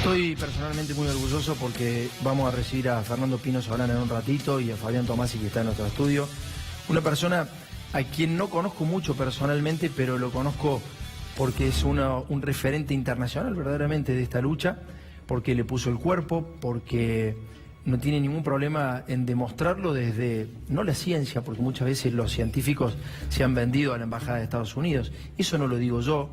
Estoy personalmente muy orgulloso porque vamos a recibir a Fernando Pino Solana en un ratito y a Fabián Tomasi, que está en nuestro estudio. Una persona a quien no conozco mucho personalmente, pero lo conozco porque es un referente internacional verdaderamente de esta lucha, porque le puso el cuerpo, porque no tiene ningún problema en demostrarlo desde, no la ciencia, porque muchas veces los científicos se han vendido a la Embajada de Estados Unidos. Eso no lo digo yo,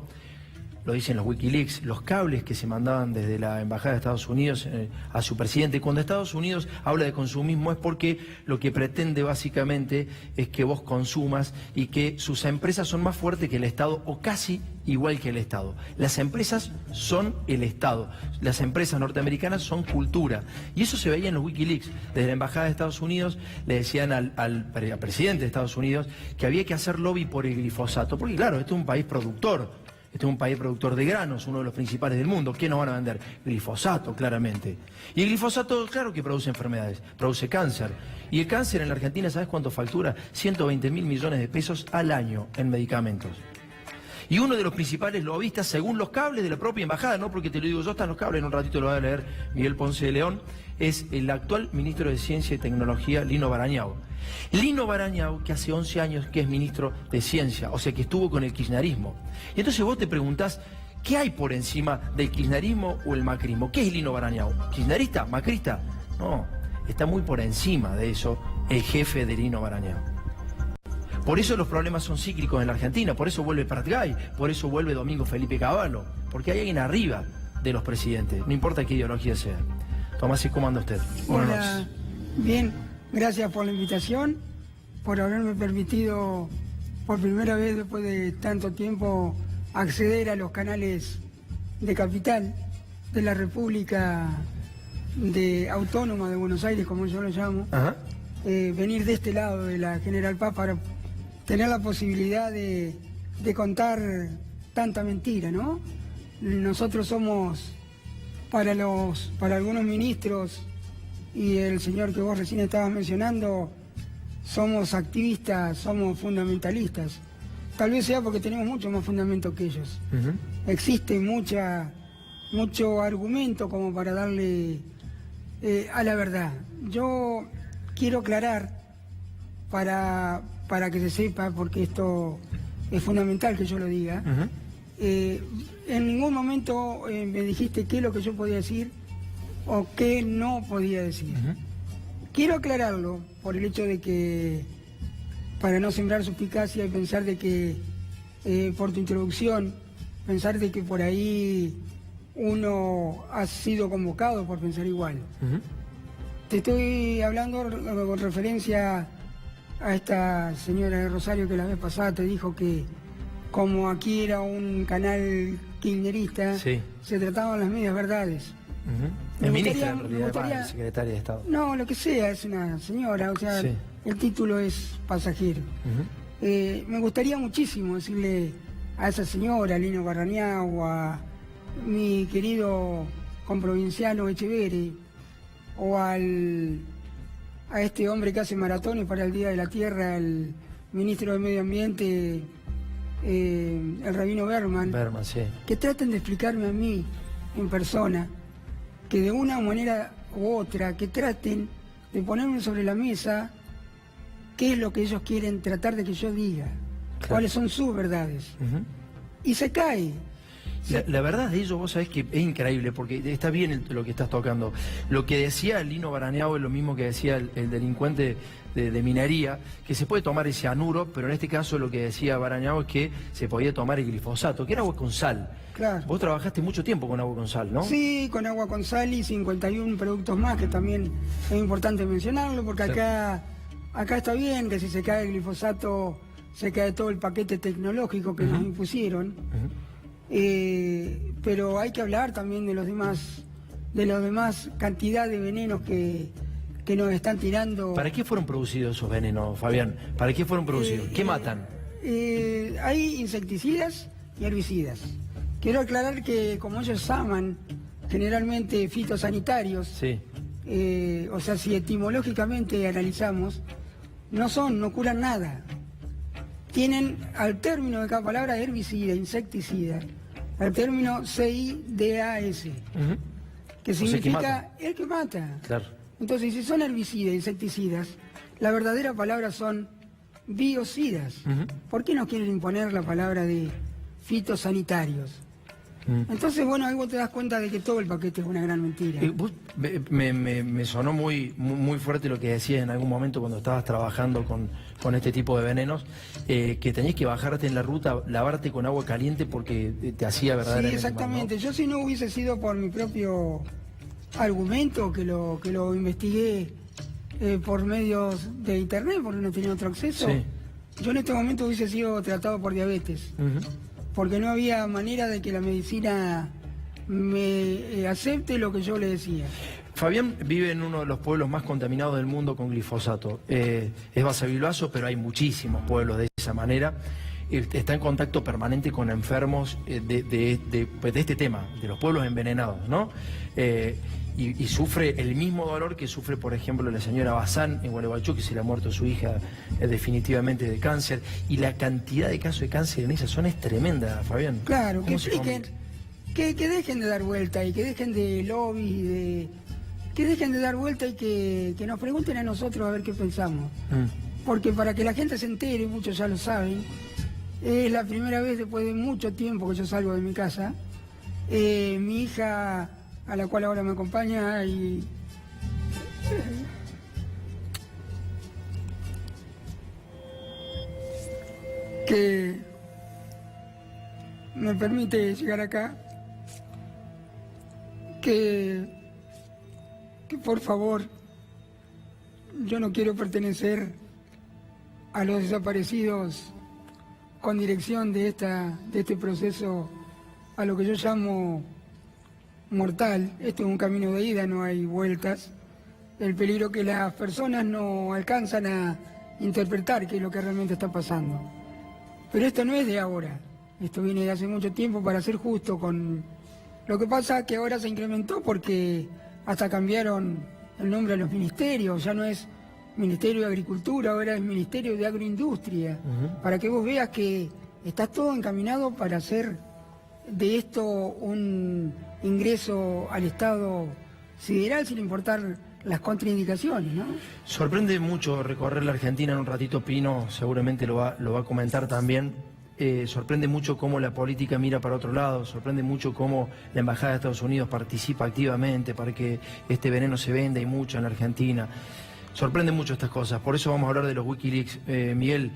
lo dicen los Wikileaks, los cables que se mandaban desde la Embajada de Estados Unidos a su presidente. Cuando Estados Unidos habla de consumismo es porque lo que pretende básicamente es que vos consumas y que sus empresas son más fuertes que el Estado o casi igual que el Estado. Las empresas son el Estado, las empresas norteamericanas son cultura. Y eso se veía en los Wikileaks. Desde la Embajada de Estados Unidos le decían al presidente de Estados Unidos que había que hacer lobby por el glifosato, porque claro, este es un país productor. Este es un país productor de granos, uno de los principales del mundo. ¿Qué nos van a vender? Glifosato, claramente. Y el glifosato, claro que produce enfermedades, produce cáncer. Y el cáncer en la Argentina, ¿sabes cuánto factura? 120.000 millones de pesos al año en medicamentos. Y uno de los principales lobistas, según los cables de la propia embajada, no porque te lo digo yo, están los cables, en un ratito lo va a leer Miguel Ponce de León, es el actual ministro de Ciencia y Tecnología, Lino Barañao. Lino Barañao, que hace 11 años que es ministro de Ciencia, o sea que estuvo con el kirchnerismo. Y entonces vos te preguntás, ¿qué hay por encima del kirchnerismo o el macrismo? ¿Qué es Lino Barañao? ¿Kirchnerista? ¿Macrista? No, está muy por encima de eso el jefe de Lino Barañao. Por eso los problemas son cíclicos en la Argentina, por eso vuelve Pratgay, por eso vuelve Domingo Felipe Cavallo, porque hay alguien arriba de los presidentes, no importa qué ideología sea. Tomás, ¿cómo anda usted? Hola, bien, gracias por la invitación, por haberme permitido por primera vez después de tanto tiempo acceder a los canales de Capital de la República Autónoma de Buenos Aires, como yo lo llamo. Venir de este lado de la General Paz para tener la posibilidad de contar tanta mentira, ¿no? Nosotros somos, para algunos ministros y el señor que vos recién estabas mencionando, somos activistas, somos fundamentalistas. Tal vez sea porque tenemos mucho más fundamento que ellos. Existe mucho argumento como para darle a la verdad. Yo quiero aclarar para que se sepa, porque esto es fundamental que yo lo diga. En ningún momento me dijiste qué es lo que yo podía decir o qué no podía decir. Quiero aclararlo por el hecho de que, para no sembrar suspicacia y pensar de que, por tu introducción, pensar de que por ahí uno ha sido convocado por pensar igual. Te estoy hablando con referencia a esta señora de Rosario que la vez pasada te dijo que como aquí era un canal kirchnerista, sí, se trataban las medias verdades. Es ministra, en realidad, secretaria de Estado. No, lo que sea, es una señora, o sea, sí, el título es pasajero. Me gustaría muchísimo decirle a esa señora, Lino Barañao, a mi querido comprovinciano Echeverri, o a este hombre que hace maratones para el Día de la Tierra, el ministro de Medio Ambiente, el rabino Berman, sí, que traten de explicarme a mí en persona, que de una manera u otra, que traten de ponerme sobre la mesa qué es lo que ellos quieren tratar de que yo diga, claro, cuáles son sus verdades. Y se cae. La verdad de ello, vos sabés que es increíble, porque está bien lo que estás tocando. Lo que decía Lino Barañao es lo mismo que decía el delincuente de minería, que se puede tomar ese cianuro, pero en este caso lo que decía Barañao es que se podía tomar el glifosato, que era agua con sal. Claro. Vos trabajaste mucho tiempo con agua con sal, ¿no? Sí, con agua con sal y 51 productos más, que también es importante mencionarlo, porque acá está bien que si se cae el glifosato, se cae todo el paquete tecnológico que nos impusieron. Pero hay que hablar también de los demás cantidad de venenos que nos están tirando. ¿Para qué fueron producidos esos venenos, Fabián? ¿Para qué fueron producidos? ¿Qué matan? Hay insecticidas y herbicidas. Quiero aclarar que como ellos llaman generalmente fitosanitarios, sí, o sea, si etimológicamente analizamos, no curan nada. Tienen al término de cada palabra herbicida, insecticida, al término CIDAS. que O sea, significa el que mata. Claro. Entonces, si son herbicidas, insecticidas, la verdadera palabra son biocidas. ¿Por qué nos quieren imponer la palabra de fitosanitarios? Entonces, bueno, ahí vos te das cuenta de que todo el paquete es una gran mentira. Me sonó muy fuerte lo que decías en algún momento cuando estabas trabajando con este tipo de venenos, que tenías que bajarte en la ruta, lavarte con agua caliente porque te hacía verdaderamente Sí, exactamente. mal, ¿no? Yo si no hubiese sido por mi propio argumento, que lo investigué por medios de internet, porque no tenía otro acceso, Sí. yo en este momento hubiese sido tratado por diabetes. Porque no había manera de que la medicina me acepte lo que yo le decía. Fabián vive en uno de los pueblos más contaminados del mundo con glifosato. Es Basavilbaso, pero hay muchísimos pueblos de esa manera. Está en contacto permanente con enfermos de este tema, de los pueblos envenenados, ¿no? Y sufre el mismo dolor que sufre, por ejemplo, la señora Bazán en Gualeguaychú, que se le ha muerto su hija definitivamente de cáncer. Y la cantidad de casos de cáncer en esa zona es tremenda, Fabián. Claro, que ¿Cómo se expliquen, que dejen de dar vuelta y que dejen de lobby, que dejen de dar vuelta y que nos pregunten a nosotros a ver qué pensamos. Porque para que la gente se entere, muchos ya lo saben, es la primera vez después de mucho tiempo que yo salgo de mi casa. Mi hija, a la cual ahora me acompaña, y que me permite llegar acá, que por favor, yo no quiero pertenecer a los desaparecidos con dirección de este proceso, a lo que yo llamo mortal. Esto es un camino de ida, no hay vueltas. El peligro que las personas no alcanzan a interpretar qué es lo que realmente está pasando. Pero esto no es de ahora, esto viene de hace mucho tiempo, para ser justo con... Lo que pasa es que ahora se incrementó porque hasta cambiaron el nombre a los ministerios, ya no es Ministerio de Agricultura, ahora es Ministerio de Agroindustria, para que vos veas que está todo encaminado para hacer de esto un ingreso al Estado sideral sin importar las contraindicaciones, ¿no? Sorprende mucho recorrer la Argentina en un ratito. Pino seguramente lo va a comentar también. Sorprende mucho cómo la política mira para otro lado, sorprende mucho cómo la Embajada de Estados Unidos participa activamente para que este veneno se venda y mucho en la Argentina. Sorprende mucho estas cosas, por eso vamos a hablar de los Wikileaks. Miguel,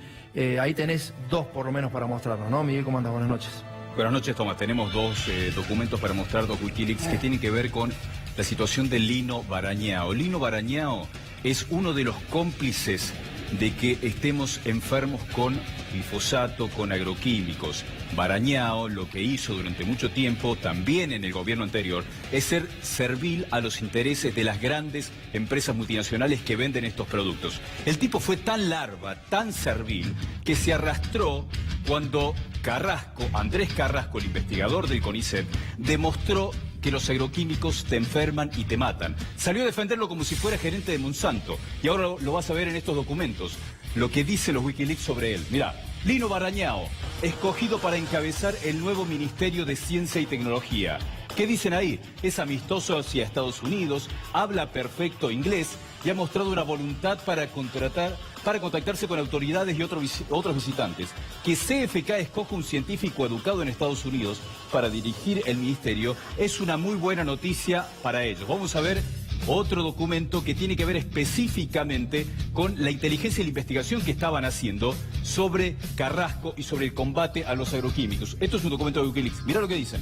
ahí tenés dos por lo menos para mostrarnos, ¿no? Miguel, ¿cómo andas? Buenas noches. Buenas noches, Tomás. Tenemos dos documentos para mostrar, dos Wikileaks, que tienen que ver con la situación de Lino Barañao. Lino Barañao es uno de los cómplices de que estemos enfermos con glifosato, con agroquímicos. Barañao lo que hizo durante mucho tiempo, también en el gobierno anterior, es ser servil a los intereses de las grandes empresas multinacionales que venden estos productos. El tipo fue tan larva, tan servil, que se arrastró cuando Carrasco, Andrés Carrasco, el investigador del CONICET, demostró que los agroquímicos te enferman y te matan. Salió a defenderlo como si fuera gerente de Monsanto. Y ahora lo vas a ver en estos documentos, lo que dice los Wikileaks sobre él. Mirá, Lino Barañao, escogido para encabezar el nuevo Ministerio de Ciencia y Tecnología. ¿Qué dicen ahí? Es amistoso hacia Estados Unidos, habla perfecto inglés y ha mostrado una voluntad para contactarse con autoridades y otros visitantes. Que CFK escoja un científico educado en Estados Unidos para dirigir el ministerio es una muy buena noticia para ellos. Vamos a ver otro documento que tiene que ver específicamente con la inteligencia y la investigación que estaban haciendo sobre Carrasco y sobre el combate a los agroquímicos. Esto es un documento de Wikileaks. Mirá lo que dicen.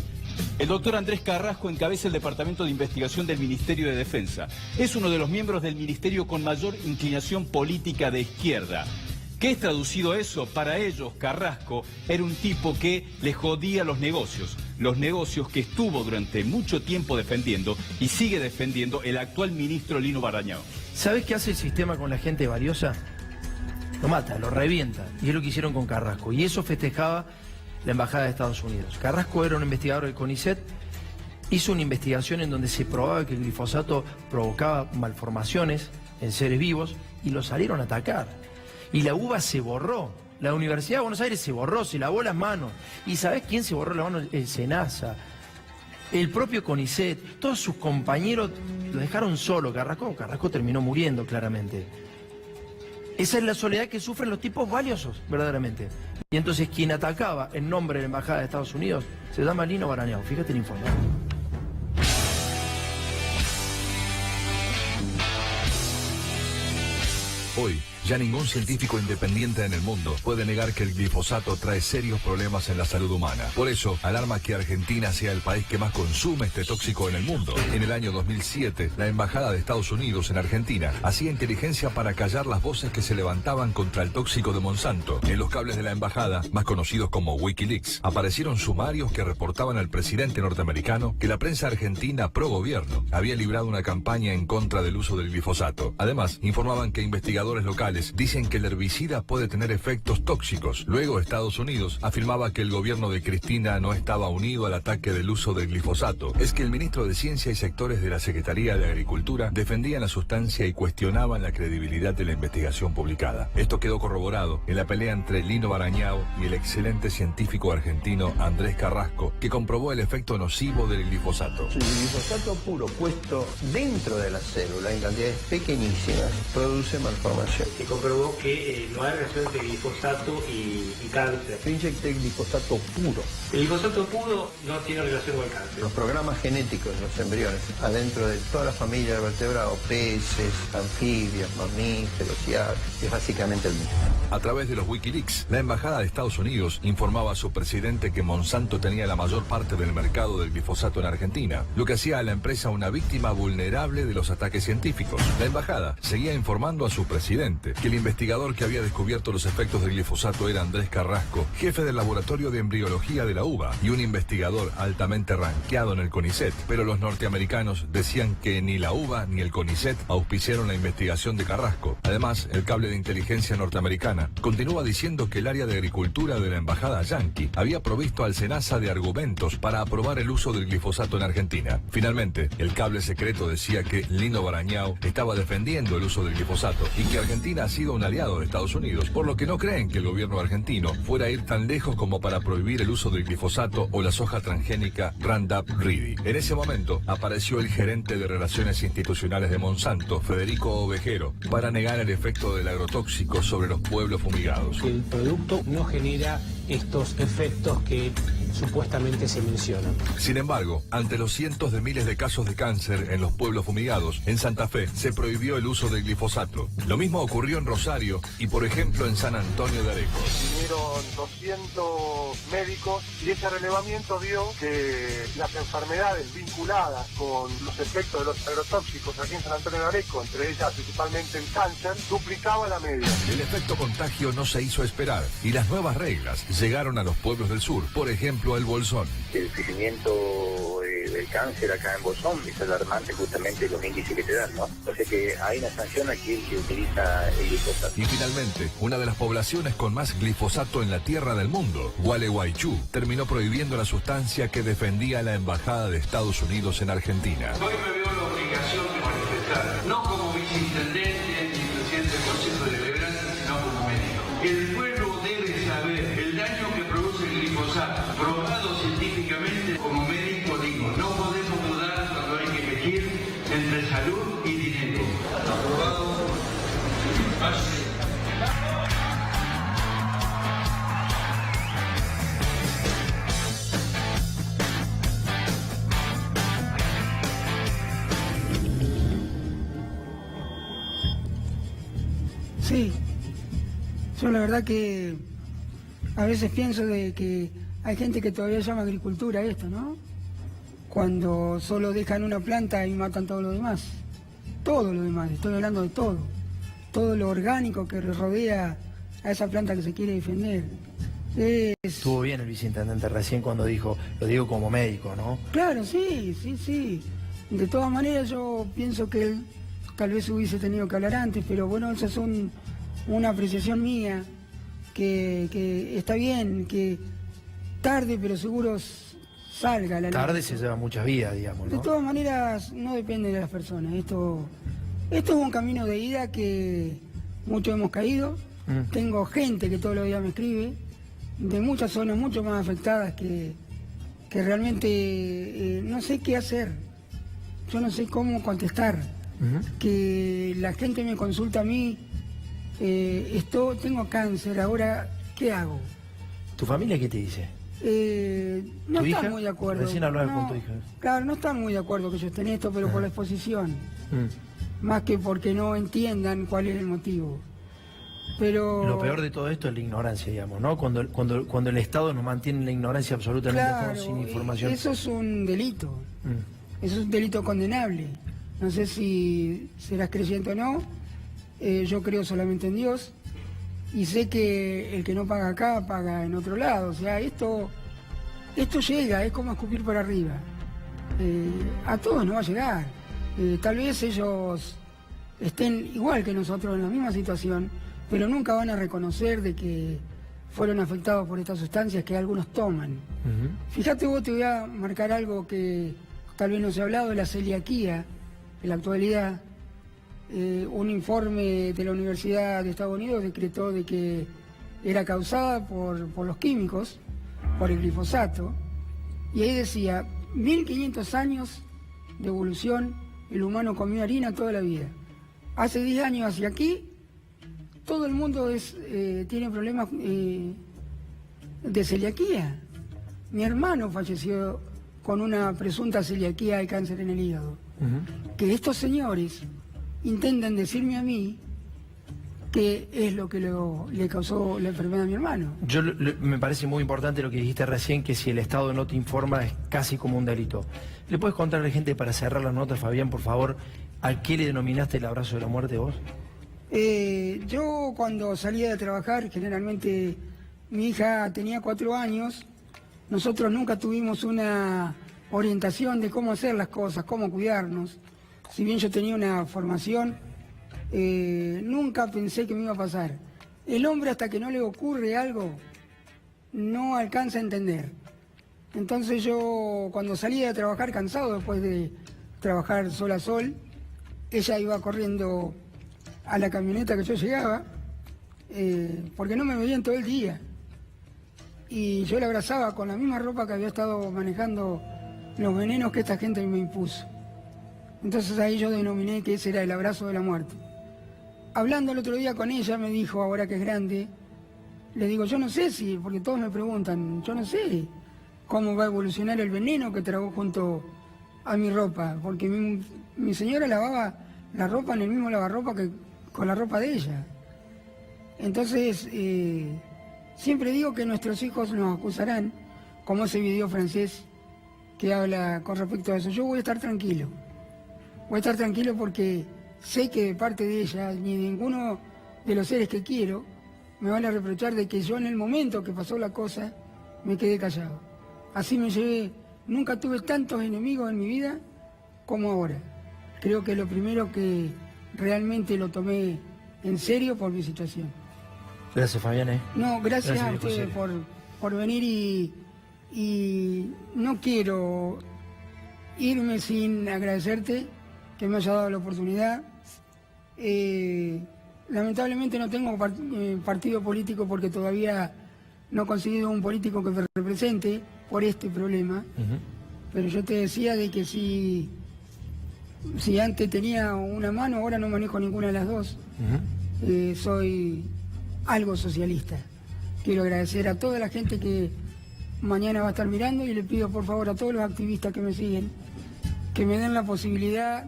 El doctor Andrés Carrasco encabeza el Departamento de Investigación del Ministerio de Defensa. Es uno de los miembros del ministerio con mayor inclinación política de izquierda. ¿Qué es traducido eso? Para ellos, Carrasco era un tipo que les jodía los negocios que estuvo durante mucho tiempo defendiendo y sigue defendiendo el actual ministro Lino Barañao. ¿Sabés qué hace el sistema con la gente valiosa? Lo mata, lo revienta, y es lo que hicieron con Carrasco, y eso festejaba la Embajada de Estados Unidos. Carrasco era un investigador del CONICET, hizo una investigación en donde se probaba que el glifosato provocaba malformaciones en seres vivos y lo salieron a atacar. Y la UBA se borró, la Universidad de Buenos Aires se borró, se lavó las manos. ¿Y sabés quién se borró las manos? El SENASA. El propio CONICET, todos sus compañeros lo dejaron solo. Carrasco terminó muriendo claramente. Esa es la soledad que sufren los tipos valiosos, verdaderamente. Y entonces quien atacaba en nombre de la Embajada de Estados Unidos se llama Lino Barañao. Fíjate el informe. Hoy, ya ningún científico independiente en el mundo puede negar que el glifosato trae serios problemas en la salud humana. Por eso, alarma que Argentina sea el país que más consume este tóxico en el mundo. En el año 2007, la Embajada de Estados Unidos en Argentina hacía inteligencia para callar las voces que se levantaban contra el tóxico de Monsanto. En los cables de la embajada, más conocidos como Wikileaks, aparecieron sumarios que reportaban al presidente norteamericano que la prensa argentina pro gobierno había librado una campaña en contra del uso del glifosato. Además, informaban que investigadores locales dicen que el herbicida puede tener efectos tóxicos. Luego, Estados Unidos afirmaba que el gobierno de Cristina no estaba unido al ataque del uso del glifosato. Es que el ministro de Ciencia y sectores de la Secretaría de Agricultura defendían la sustancia y cuestionaban la credibilidad de la investigación publicada. Esto quedó corroborado en la pelea entre Lino Barañao y el excelente científico argentino Andrés Carrasco, que comprobó el efecto nocivo del glifosato. El glifosato puro puesto dentro de la célula en cantidades pequeñísimas produce malformación. Se comprobó que no hay relación entre glifosato y cáncer. Yo inyecté glifosato puro. El glifosato puro no tiene relación con el cáncer. Los programas genéticos de los embriones, adentro de toda la familia de vertebrados, peces, anfibios, mamíferos y aves, es básicamente el mismo. A través de los Wikileaks, la Embajada de Estados Unidos informaba a su presidente que Monsanto tenía la mayor parte del mercado del glifosato en Argentina, lo que hacía a la empresa una víctima vulnerable de los ataques científicos. La Embajada seguía informando a su presidente que el investigador que había descubierto los efectos del glifosato era Andrés Carrasco, jefe del laboratorio de embriología de la UBA y un investigador altamente rankeado en el CONICET. Pero los norteamericanos decían que ni la UBA ni el CONICET auspiciaron la investigación de Carrasco. Además, el cable de inteligencia norteamericana continúa diciendo que el área de agricultura de la embajada yanqui había provisto al SENASA de argumentos para aprobar el uso del glifosato en Argentina. Finalmente, el cable secreto decía que Lino Barañao estaba defendiendo el uso del glifosato y que Argentina ha sido un aliado de Estados Unidos, por lo que no creen que el gobierno argentino fuera a ir tan lejos como para prohibir el uso del glifosato o la soja transgénica Roundup Ready. En ese momento apareció el gerente de Relaciones Institucionales de Monsanto, Federico Ovejero, para negar el efecto del agrotóxico sobre los pueblos fumigados. El producto no genera estos efectos que supuestamente se mencionan. Sin embargo, ante los cientos de miles de casos de cáncer en los pueblos fumigados, en Santa Fe se prohibió el uso del glifosato. Lo mismo ocurrió en Rosario y, por ejemplo, en San Antonio de Areco. Vinieron 200 médicos y ese relevamiento vio que las enfermedades vinculadas con los efectos de los agrotóxicos aquí en San Antonio de Areco, entre ellas principalmente el cáncer, duplicaba la media. El efecto contagio no se hizo esperar y las nuevas reglas llegaron a los pueblos del sur, por ejemplo el Bolsón. El crecimiento del cáncer acá en Bolsón es alarmante, justamente los índices que te dan, ¿no? O sea que hay una sanción a quien que utiliza el glifosato. Y finalmente, una de las poblaciones con más glifosato en la tierra del mundo, Gualeguaychú, terminó prohibiendo la sustancia que defendía la Embajada de Estados Unidos en Argentina. Hoy me veo la obligación de manifestar, no como viceintendente ni presidente del Consejo Deliberante, sino como médico. El pueblo debe saber el daño que produce el glifosato, probado científicamente. Como médico digo, no podemos dudar cuando hay que elegir entre salud y dinero. Aprobado. Pase. Sí, yo la verdad que a veces pienso de que hay gente que todavía llama agricultura esto, ¿no? Cuando solo dejan una planta y matan todo lo demás. Todo lo demás, estoy hablando de todo. Todo lo orgánico que rodea a esa planta que se quiere defender. Estuvo bien el viceintendente recién cuando dijo, lo digo como médico, ¿no? Claro, sí. De todas maneras yo pienso que él tal vez hubiese tenido que hablar antes, pero bueno, esa es una apreciación mía, que está bien, que tarde pero seguro salga la ley. Tarde se lleva muchas vidas, digamos, ¿no? De todas maneras, no depende de las personas. Esto es un camino de ida que muchos hemos caído. Tengo gente que todos los días me escribe, de muchas zonas mucho más afectadas que que realmente no sé qué hacer, yo no sé cómo contestar, que la gente me consulta a mí, tengo cáncer, ahora, ¿qué hago? ¿Tu familia qué te dice? No ¿Tu están hija? muy de acuerdo. Recién hablaba No, con tu hija. Claro, no están muy de acuerdo que yo esté en esto, pero por la exposición, más que porque no entiendan cuál es el motivo. Pero Lo peor de todo esto es la ignorancia, digamos, ¿no? Cuando el Estado nos mantiene en la ignorancia absolutamente claro, sin información. eso es un delito. Eso es un delito condenable. No sé si serás creyente o no. Yo creo solamente en Dios. Y sé que el que no paga acá, paga en otro lado. O sea, esto llega, es como escupir por arriba. A todos no va a llegar. Tal vez ellos estén igual que nosotros en la misma situación, pero nunca van a reconocer de que fueron afectados por estas sustancias que algunos toman. Fíjate vos, te voy a marcar algo que tal vez no se ha hablado de la celiaquía en la actualidad. Un informe de la Universidad de Estados Unidos decretó de que era causada por los químicos, por el glifosato, y ahí decía, 1500 años de evolución, el humano comió harina toda la vida. Hace 10 años hacia aquí, todo el mundo tiene problemas de celiaquía. Mi hermano falleció con una presunta celiaquía y cáncer en el hígado. Que estos señores intentan decirme a mí qué es lo que le causó la enfermedad a mi hermano. Me parece muy importante lo que dijiste recién, que si el Estado no te informa es casi como un delito. ¿Le puedes contar a la gente, para cerrar las notas, Fabián, por favor, a qué le denominaste el abrazo de la muerte vos? Yo cuando salía de trabajar, generalmente mi hija tenía 4 años, nosotros nunca tuvimos una orientación de cómo hacer las cosas, cómo cuidarnos. Si bien yo tenía una formación, nunca pensé que me iba a pasar. El hombre, hasta que no le ocurre algo, no alcanza a entender. Entonces yo, cuando salía de trabajar cansado, después de trabajar sol a sol, ella iba corriendo a la camioneta que yo llegaba, porque no me veían todo el día. Y yo la abrazaba con la misma ropa que había estado manejando los venenos que esta gente me impuso. Entonces ahí yo denominé que ese era el abrazo de la muerte. Hablando el otro día con ella, me dijo, ahora que es grande, le digo, yo no sé si, porque todos me preguntan, yo no sé cómo va a evolucionar el veneno que tragó junto a mi ropa, porque mi señora lavaba la ropa en el mismo lavarropa que con la ropa de ella. Entonces, siempre digo que nuestros hijos nos acusarán, como ese video francés que habla con respecto a eso. Yo voy a estar tranquilo. Voy a estar tranquilo porque sé que de parte de ella, ni de ninguno de los seres que quiero, me van a reprochar de que yo en el momento que pasó la cosa, me quedé callado. Así me llevé, nunca tuve tantos enemigos en mi vida como ahora. Creo que lo primero que realmente lo tomé en serio por mi situación. Gracias, Fabián. No, gracias a ustedes por venir y no quiero irme sin agradecerte que me haya dado la oportunidad. Lamentablemente no tengo partido político porque todavía no he conseguido un político que me represente por este problema. Pero yo te decía de que si antes tenía una mano, ahora no manejo ninguna de las dos. Soy algo socialista. Quiero agradecer a toda la gente que mañana va a estar mirando y le pido por favor a todos los activistas que me siguen que me den la posibilidad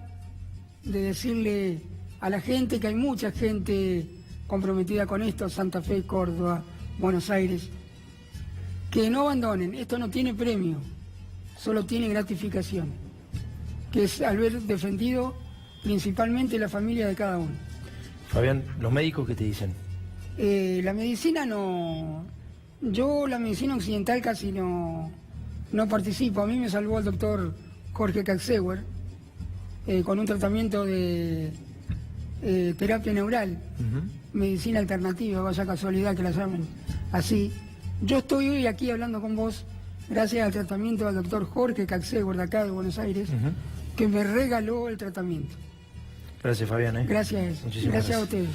de decirle a la gente que hay mucha gente comprometida con esto, Santa Fe, Córdoba, Buenos Aires, que no abandonen. Esto no tiene premio, solo tiene gratificación, que es al ver defendido principalmente la familia de cada uno. Fabián, ¿los médicos qué te dicen? La medicina no... Yo la medicina occidental casi no participo. A mí me salvó el doctor Jorge Kaxewer con un tratamiento de terapia neural, medicina alternativa, vaya casualidad que la llamen así. Yo estoy hoy aquí hablando con vos gracias al tratamiento del doctor Jorge Kaxewer de acá de Buenos Aires, que me regaló el tratamiento. Gracias, Fabián. Gracias. Muchísimas gracias a ustedes.